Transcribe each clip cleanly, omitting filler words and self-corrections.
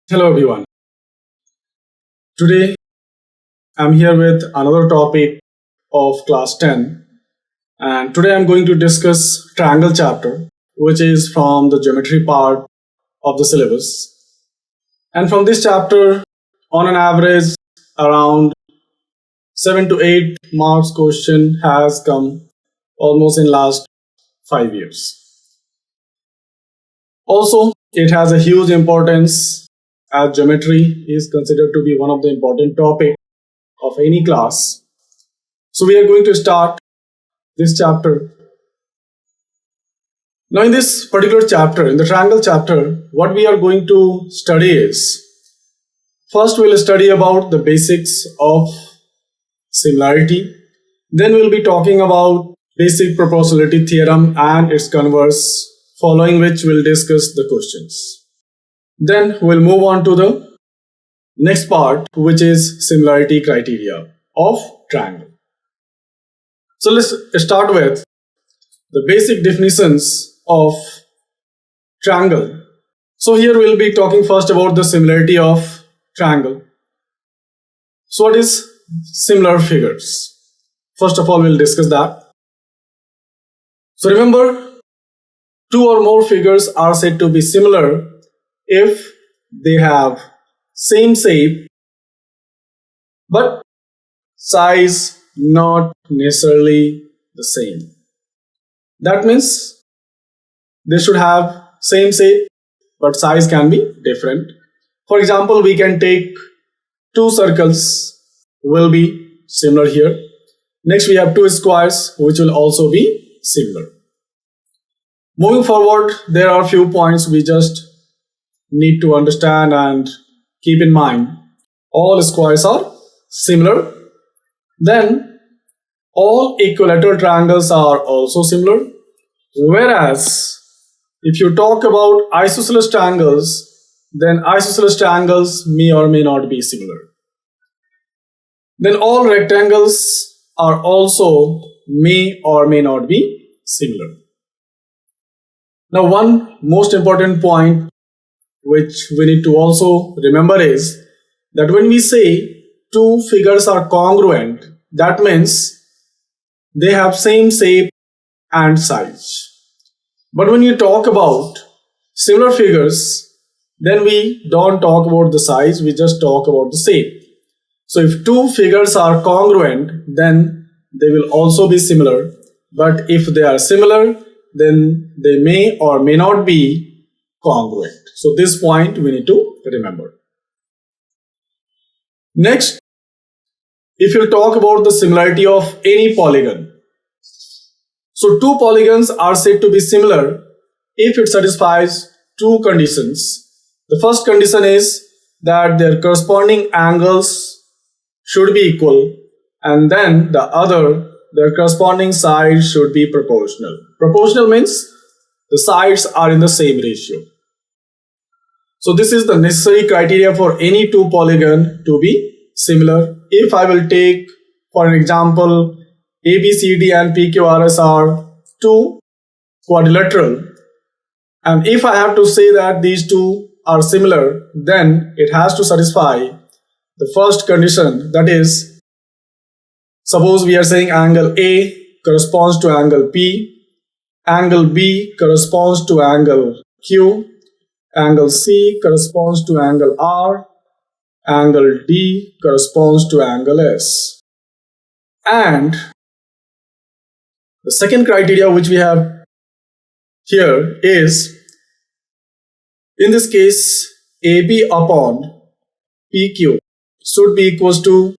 Hello everyone. Today I'm here with another topic of class 10, and today I'm going to discuss triangle chapter, which is from the geometry part of the syllabus. And from this chapter, on an average, around 7 to 8 marks question has come almost in last 5 years. Also, it has a huge importance as geometry is considered to be one of the important topics of any class. So we are going to start this chapter. Now in this particular chapter, in the triangle chapter, what we are going to study is, first we'll study about the basics of similarity. Then we'll be talking about basic proportionality theorem and its converse, following which we'll discuss the questions. Then we'll move on to the next part, which is similarity criteria of triangle. So let's start with the basic definitions of triangle. So here we'll be talking first about the similarity of triangle. So what is similar figures? First of all, we'll discuss that. So remember, two or more figures are said to be similar if they have same shape but size not necessarily the same. That means they should have same shape but size can be different. For example, we can take two circles will be similar here. Next we have two squares which will also be similar. Moving forward, there are few points we just need to understand and keep in mind. All squares are similar. Then all equilateral triangles are also similar. Whereas if you talk about isosceles triangles, then isosceles triangles may or may not be similar. Then all rectangles are also may or may not be similar. Now one most important point which we need to also remember is that when we say two figures are congruent, that means they have same shape and size. But when you talk about similar figures, then we don't talk about the size, we just talk about the shape. So if two figures are congruent, then they will also be similar. But if they are similar, then they may or may not be congruent. So this point we need to remember. Next, if you talk about the similarity of any polygon. So two polygons are said to be similar if it satisfies two conditions. The first condition is that their corresponding angles should be equal, and then the other, their corresponding sides should be proportional. Proportional means the sides are in the same ratio. So this is the necessary criteria for any two polygon to be similar. If I will take, for an example, ABCD and PQRS are two quadrilateral, and if I have to say that these two are similar, then it has to satisfy the first condition, that is, suppose we are saying angle A corresponds to angle P, angle B corresponds to angle Q, angle C corresponds to angle R, angle D corresponds to angle S. And the second criteria which we have here is, in this case, AB upon PQ should be equals to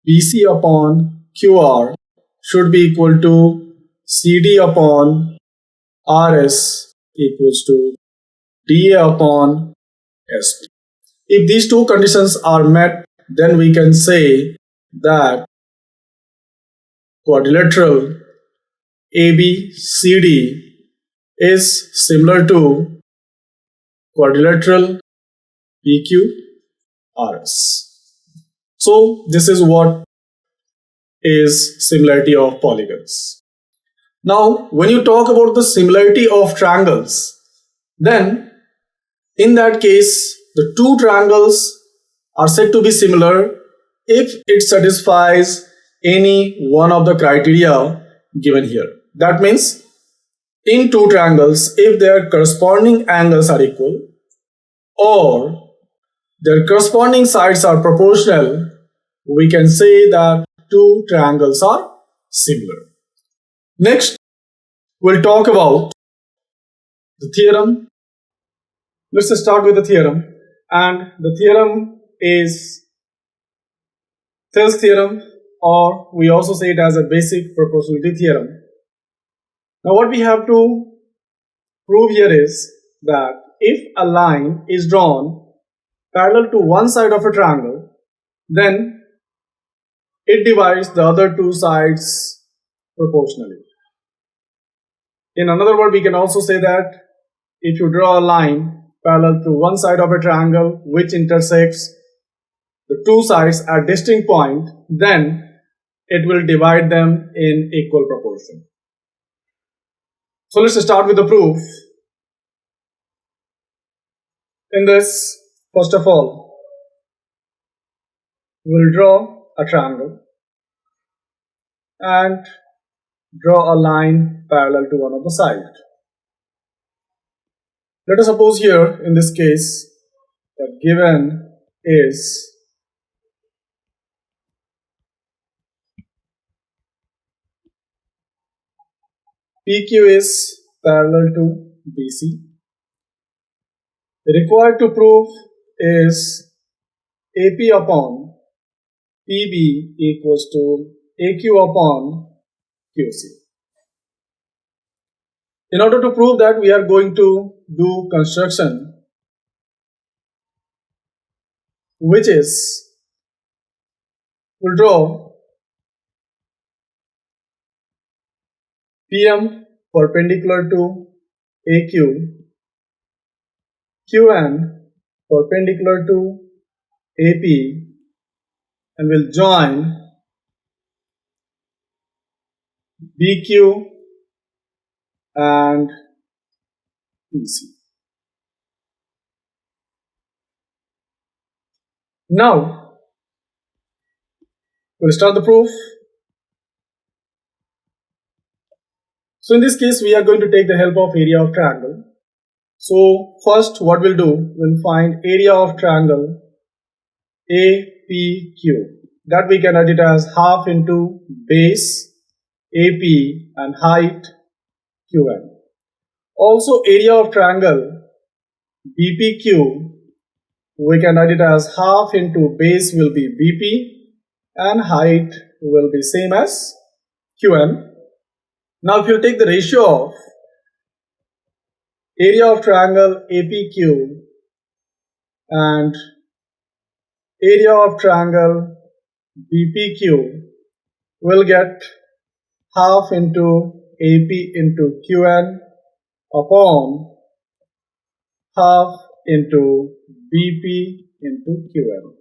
BC upon QR should be equal to CD upon RS equals to DA upon SP. If these two conditions are met, then we can say that quadrilateral ABCD is similar to quadrilateral PQRS. So this is what is similarity of polygons. Now when you talk about the similarity of triangles, then in that case the two triangles are said to be similar if it satisfies any one of the criteria given here. That means in two triangles, if their corresponding angles are equal or their corresponding sides are proportional, we can say that two triangles are similar. Next, we'll talk about the theorem. Let's start with the theorem. And the theorem is Thell's theorem, or we also say it as a basic proportionality theorem. Now what we have to prove here is that if a line is drawn parallel to one side of a triangle, then it divides the other two sides proportionally. In another word, we can also say that if you draw a line parallel to one side of a triangle which intersects the two sides at distinct point, then it will divide them in equal proportion. So let's start with the proof. In this, first of all, we'll draw a triangle and draw a line parallel to one of the sides. Let us suppose here, in this case, that given is PQ is parallel to BC. The required to prove is AP upon PB equals to AQ upon QC. In order to prove that, we are going to do construction, which is, we'll draw PM perpendicular to AQ, QN perpendicular to AP, and we'll join BQ and PC. Now, we'll start the proof. So in this case, we are going to take the help of area of triangle. So first, what we'll do, we'll find area of triangle APQ. That we can write it as half into base AP and height QN. Also, area of triangle BPQ, we can write it as half into base will be BP and height will be same as QN. Now if you take the ratio of area of triangle APQ and area of triangle BPQ, we'll get half into AP into QN upon half into BP into QN,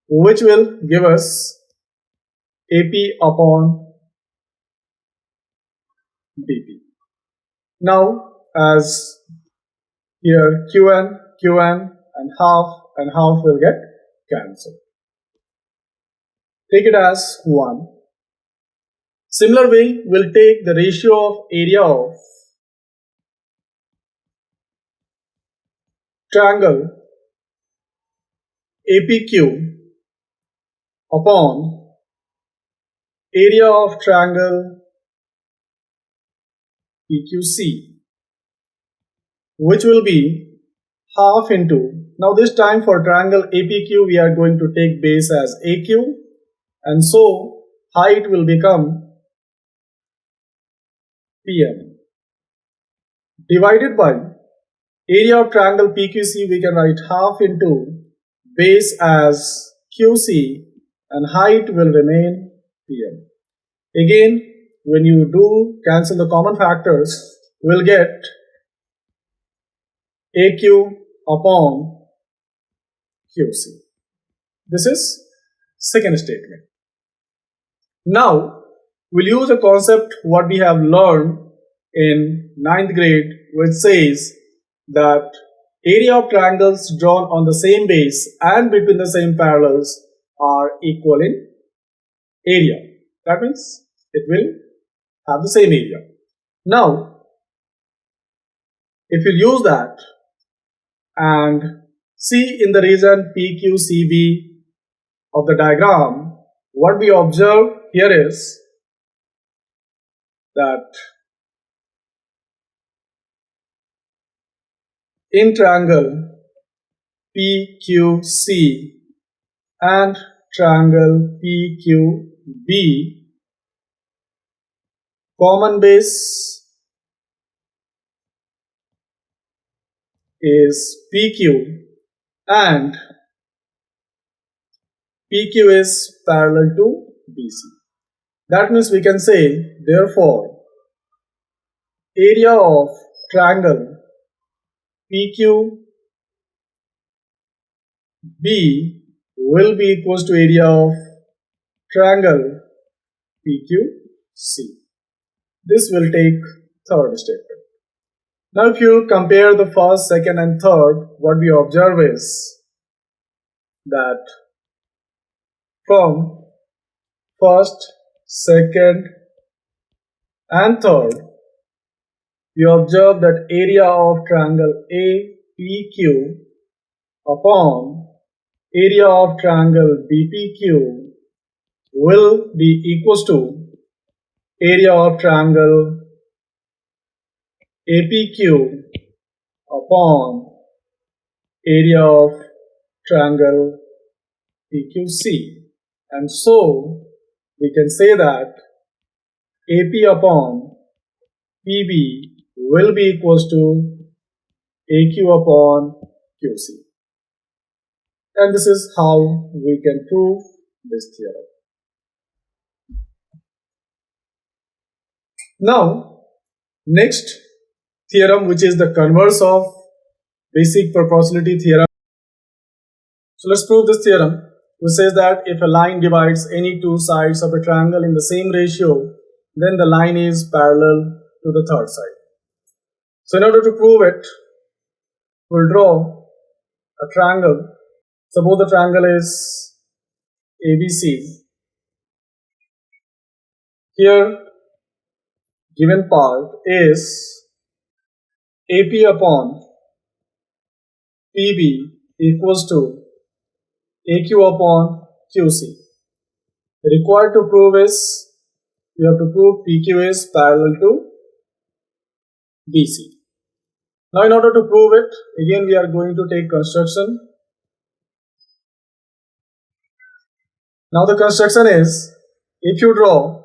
which will give us AP upon BP. Now, as here QN, QN and half will get cancelled. Take it as 1. Similar way, we'll take the ratio of area of triangle APQ upon area of triangle PQC, which will be half into, now this time for triangle APQ we are going to take base as AQ, and so height will become PM divided by area of triangle PQC. We can write half into base as QC and height will remain PM. Again, when you do cancel the common factors, we'll get AQ upon QC. This is second statement. Now, we'll use a concept what we have learned in 9th grade, which says that area of triangles drawn on the same base and between the same parallels are equal in area. That means it will have the same area. Now, if you use that and see in the region PQCB of the diagram, what we observe here is that in triangle PQC and triangle PQB, common base is PQ and PQ is parallel to BC. That means we can say, therefore, area of triangle PQB will be equals to area of triangle PQC. This will take third statement. Now if you compare the first, second and third, what we observe is that from first, second and third, we observe that area of triangle APQ upon area of triangle BPQ will be equals to area of triangle APQ upon area of triangle PQC, and so we can say that AP upon PB will be equals to AQ upon QC, and this is how we can prove this theorem. Now, next theorem, which is the converse of basic proportionality theorem. So let's prove this theorem, which says that if a line divides any two sides of a triangle in the same ratio, then the line is parallel to the third side. So in order to prove it, we'll draw a triangle. Suppose the triangle is ABC. Here, given part is AP upon PB equals to AQ upon QC. Required to prove is, we have to prove PQ is parallel to BC. Now in order to prove it, again we are going to take construction. Now the construction is, if you draw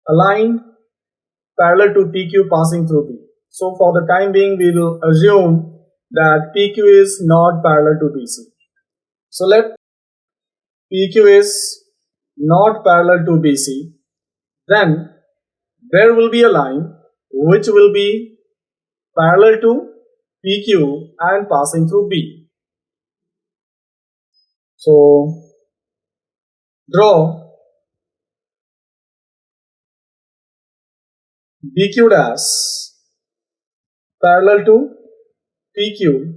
a line parallel to PQ passing through B. So for the time being we will assume that PQ is not parallel to BC. So let PQ is not parallel to BC, then there will be a line which will be parallel to PQ and passing through B. So draw BQ dash parallel to PQ,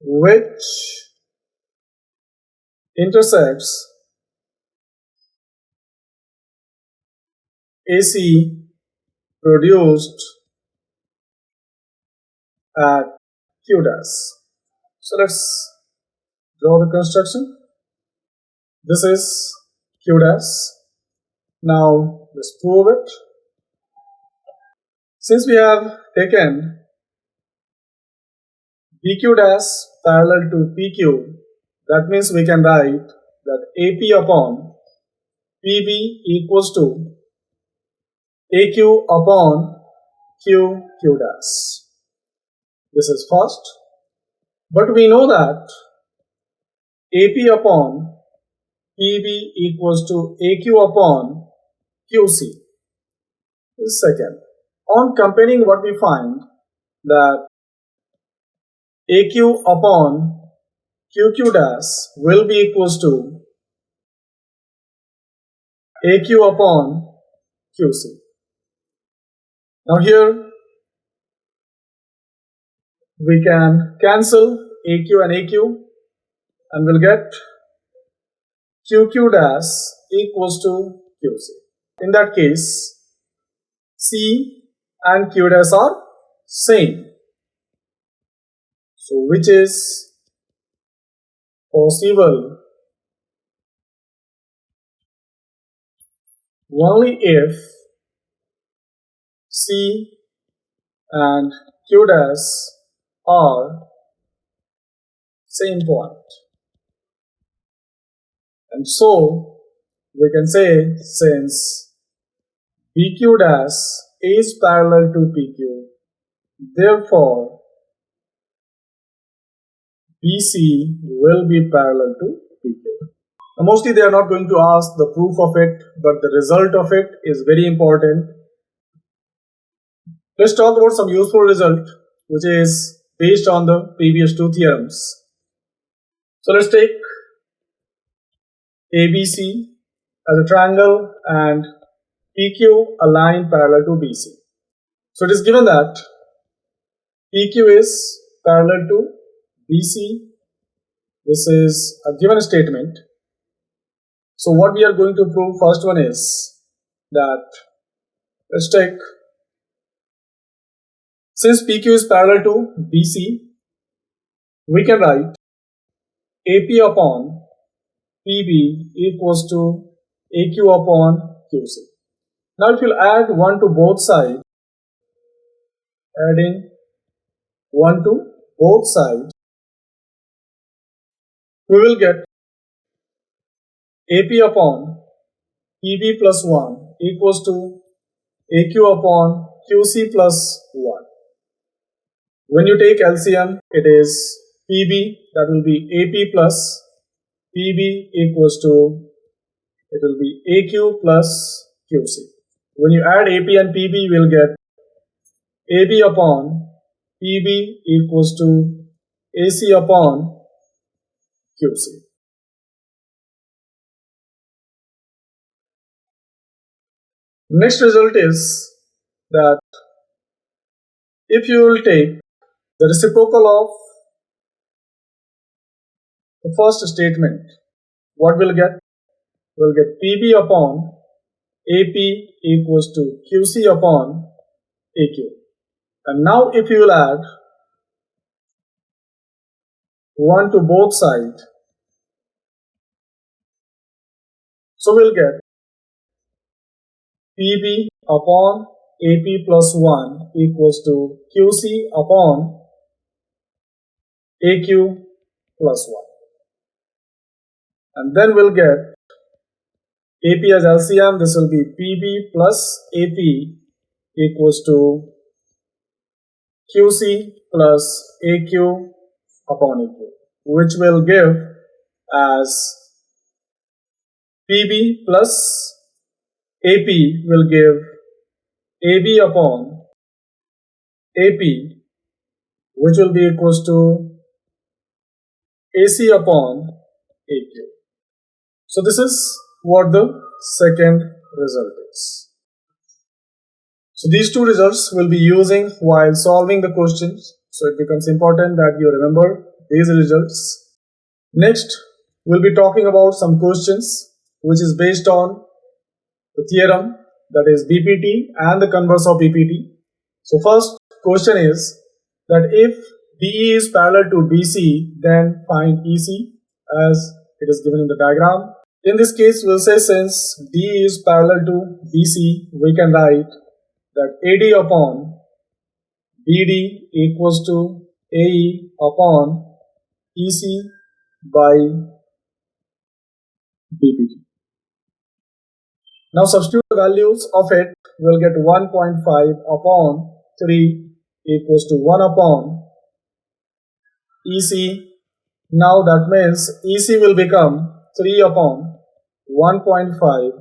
which intersects AC produced at Q dash. So let's draw the construction. This is Q dash. Now let's prove it. Since we have taken PQ dash parallel to PQ, that means we can write that AP upon PB equals to AQ upon Q dash. This is first. But we know that AP upon PB equals to AQ upon QC is second. On comparing, what we find that AQ upon QQ dash will be equals to AQ upon QC. Now here we can cancel AQ and AQ and we'll get QQ dash equals to QC. In that case, C and Q dash are same. So which is possible only if C and Q dash are same point. And so we can say since PQ dash is parallel to PQ, therefore BC will be parallel to PQ. Now, mostly they are not going to ask the proof of it, but the result of it is very important. Let's talk about some useful result which is based on the previous two theorems. So let's take ABC as a triangle and PQ a line parallel to BC. So it is given that PQ is parallel to BC. This is a given statement. So what we are going to prove, first one is that, let's take, since PQ is parallel to BC, we can write AP upon PB equals to AQ upon QC. Now if you add 1 to both sides, adding 1 to both sides, we will get AP upon PB plus 1 equals to AQ upon QC plus 1. When you take LCM, it is PB, that will be AP plus PB equals to, it will be AQ plus QC. When you add AP and PB, you will get AB upon PB equals to AC upon QC. Next result is that if you will take the reciprocal of the first statement, what we'll get? We'll get PB upon AP equals to QC upon AQ. And now if you will add 1 to both sides, so we'll get PB upon AP plus 1 equals to QC upon AQ plus 1. And then we'll get AP as LCM, this will be PB plus AP equals to QC plus AQ upon AQ, which will give as PB plus AP will give AB upon AP, which will be equals to AC upon AQ. So this is what the second result is. So these two results will be using while solving the questions. So it becomes important that you remember these results. Next, we'll be talking about some questions which is based on the theorem, that is BPT and the converse of BPT. So first question is that if DE is parallel to BC, then find EC as it is given in the diagram. In this case, we'll say since DE is parallel to BC, we can write that AD upon BD equals to AE upon EC by BPT. Now substitute the values of it, we'll get 1.5 upon 3 equals to 1 upon EC. Now that means EC will become 3 upon 1.5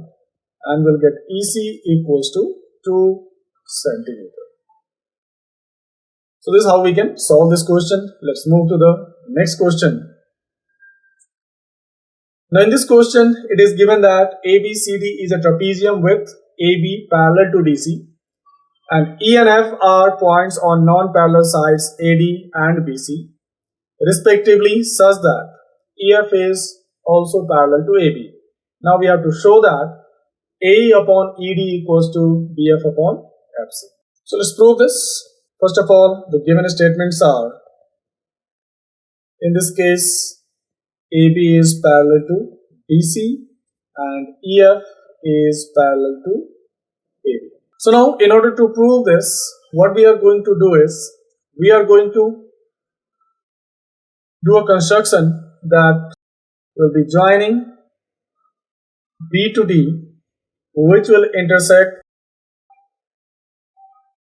and we'll get EC equals to 2 centimeter. So this is how we can solve this question. Let's move to the next question. Now in this question, it is given that ABCD is a trapezium with AB parallel to DC and E and F are points on non-parallel sides AD and BC respectively, such that EF is also parallel to AB. Now we have to show that AE upon ED equals to BF upon FC. So let's prove this. First of all, the given statements are, in this case, AB is parallel to BC and EF is parallel to AB. So now, in order to prove this, what we are going to do is, we are going to do a construction that will be joining B to D, which will intersect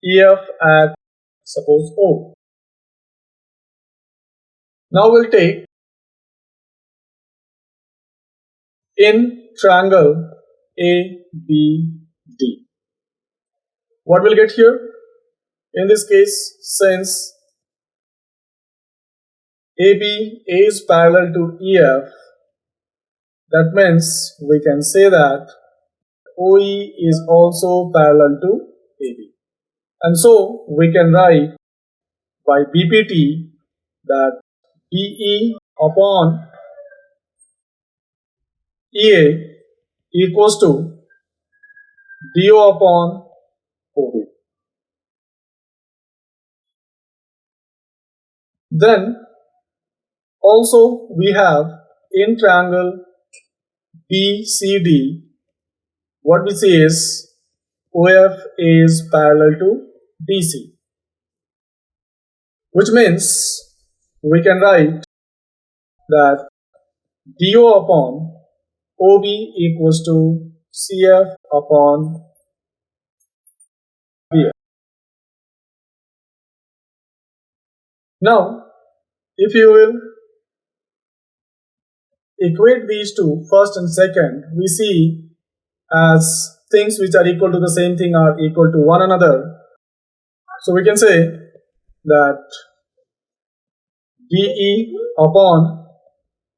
EF at, suppose, O. Now we'll take in triangle ABD. What we'll get here? In this case, since AB is parallel to EF, that means we can say that OE is also parallel to AB. And so we can write by BPT that DE upon EA equals to DO upon OB. Then also we have in triangle BCD, what we see is OF is parallel to DC, which means we can write that DO upon OB equals to CF upon BF. Now, if you will equate these two, first and second, we see as things which are equal to the same thing are equal to one another. So we can say that DE upon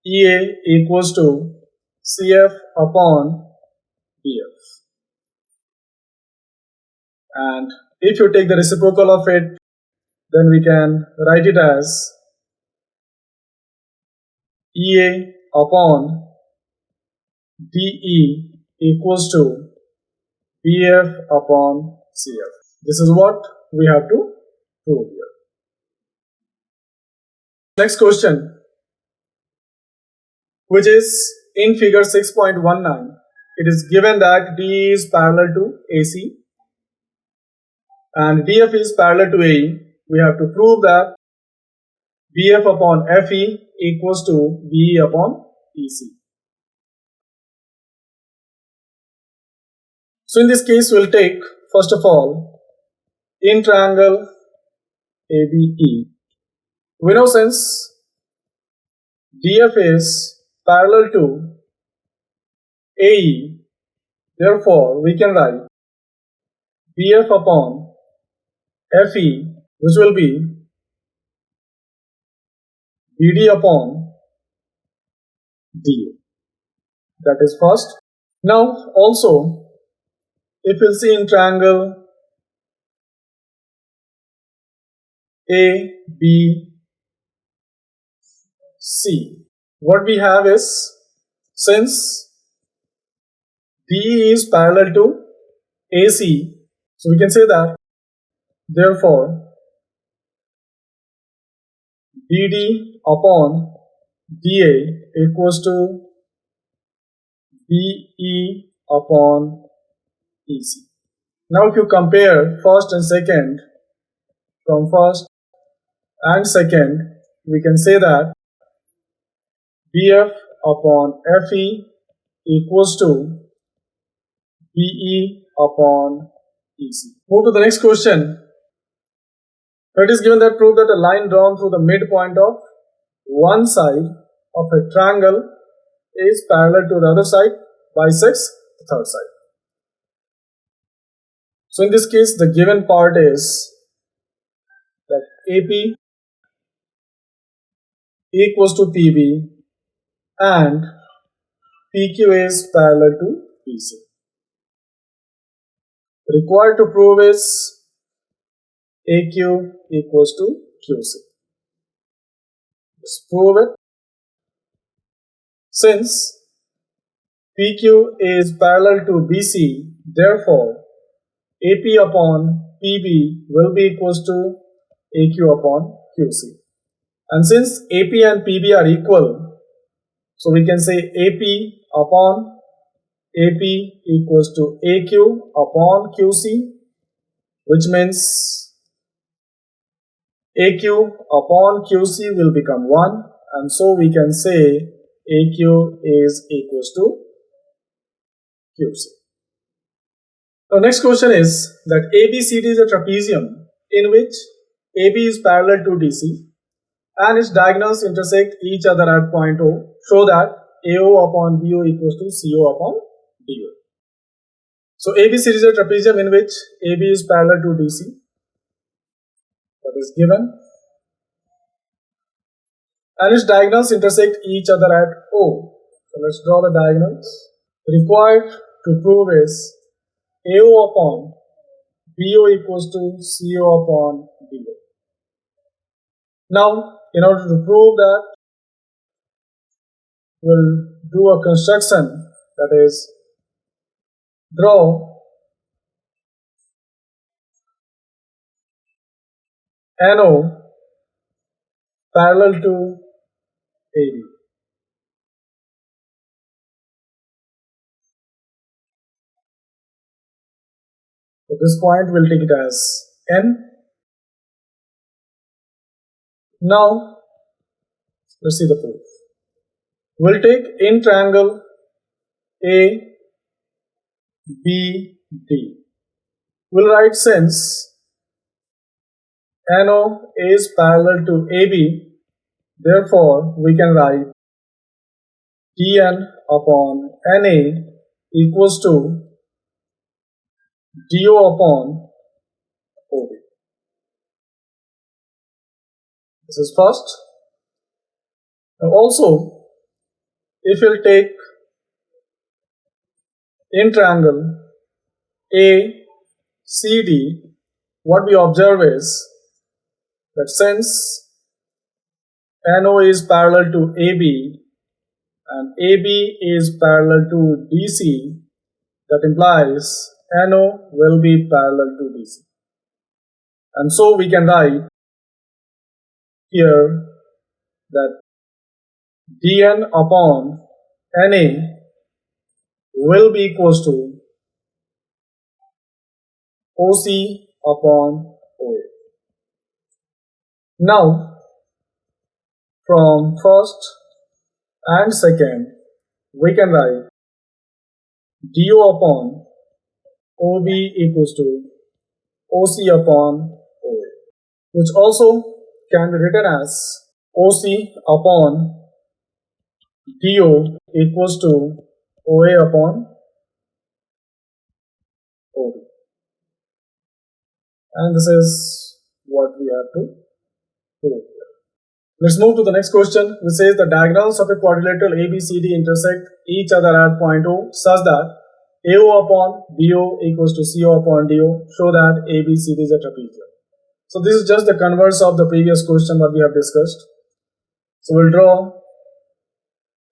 EA equals to CF upon BF. And if you take the reciprocal of it, then we can write it as EA upon DE equals to BF upon CF. This is what we have to prove here. Next question, which is in figure 6.19. It is given that D is parallel to AC and DF is parallel to AE. We have to prove that BF upon FE equals to BE upon EC. So in this case, we'll take, first of all, in triangle ABE. We know since DF is parallel to AE, therefore we can write BF upon FE, which will be BD upon DA. That is first. Now also, if you see in triangle ABC, what we have is, since DE is parallel to AC, so we can say that therefore BD upon DA equals to BE upon EC. Now if you compare first and second, from first and second, we can say that BF upon FE equals to BE upon EC. Move to the next question. It is given that prove that a line drawn through the midpoint of one side of a triangle is parallel to the other side, bisects the third side. So in this case, the given part is that AP equals to PB and PQ is parallel to PC. Required to prove is AQ equals to QC. Let's prove it. Since PQ is parallel to BC, therefore AP upon PB will be equals to AQ upon QC. And since AP and PB are equal, so we can say AP upon AP equals to AQ upon QC, which means AQ upon QC will become 1, and so we can say AQ is equals to QC. Now next question is that ABCD is a trapezium in which AB is parallel to DC and its diagonals intersect each other at point O. Show that AO upon BO equals to CO upon DO. So ABCD is a trapezium in which AB is parallel to DC. That is given. And its diagonals intersect each other at O. So let's draw the diagonals. Required to prove is AO upon BO equals to CO upon DO. Now, in order to prove that, we'll do a construction, that is, draw NO parallel to AB. So this point we'll take it as N. Now, let's see the proof. We'll take in triangle A, B, D. We'll write since NO is parallel to AB, therefore we can write DN upon NA equals to DO upon OB. This is first. Now also, if you'll take in triangle ACD, what we observe is that since NO is parallel to AB and AB is parallel to DC, that implies NO will be parallel to DC. And so we can write here that DN upon NA will be equals to OC upon OA. Now, from first and second, we can write DO upon OB equals to OC upon OA, which also can be written as OC upon DO equals to OA upon OB. And this is what we have to prove here. Let's move to the next question, which says the diagonals of a quadrilateral ABCD intersect each other at point O such that AO upon BO equals to CO upon DO. Show that ABCD is a trapezium. So this is just the converse of the previous question what we have discussed. So we'll draw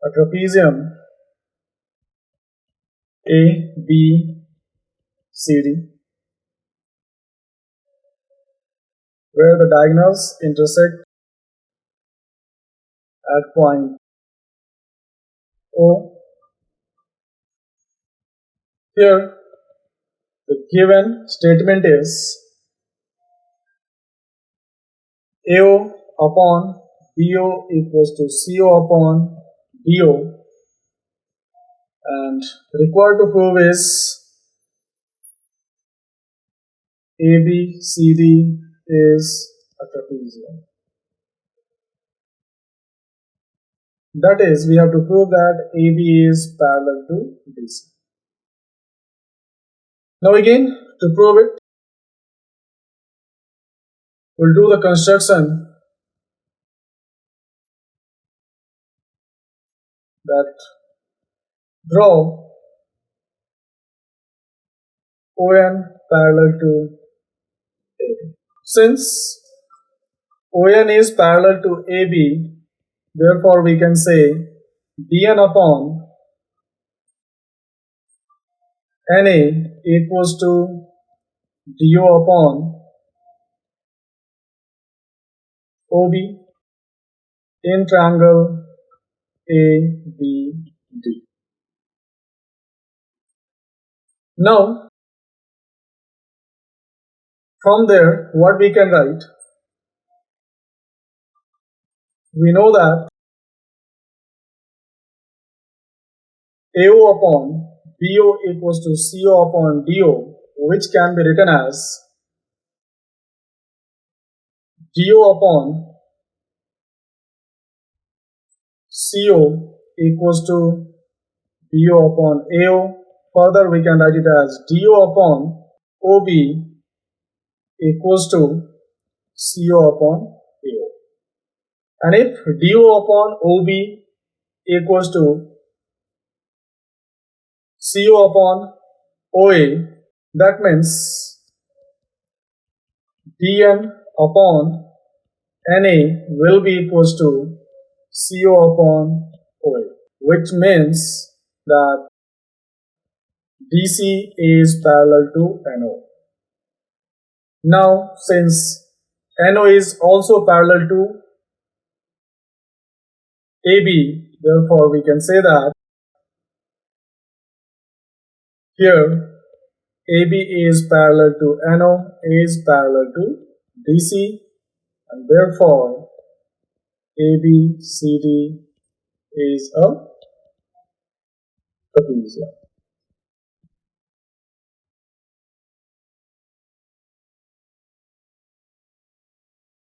a trapezium ABCD where the diagonals intersect at point O. Here the given statement is AO upon BO equals to CO upon DO, and required to prove is ABCD is a trapezium. That is, we have to prove that AB is parallel to DC. Now again, to prove it, we'll do the construction that draw ON parallel to AB. Since ON is parallel to AB, therefore we can say DN upon NA equals to DO upon OB in triangle ABD. Now, from there, what we can write? We know that AO upon BO equals to CO upon DO, which can be written as DO upon CO equals to BO upon AO. Further, we can write it as DO upon OB equals to CO upon AO. And if DO upon OB equals to CO upon OA, that means DN upon NA will be equals to CO upon OA, which means that DC is parallel to NO. Now, since NO is also parallel to AB, therefore we can say that here AB is parallel to NO, is parallel to DC, and therefore ABCD is a trapezium.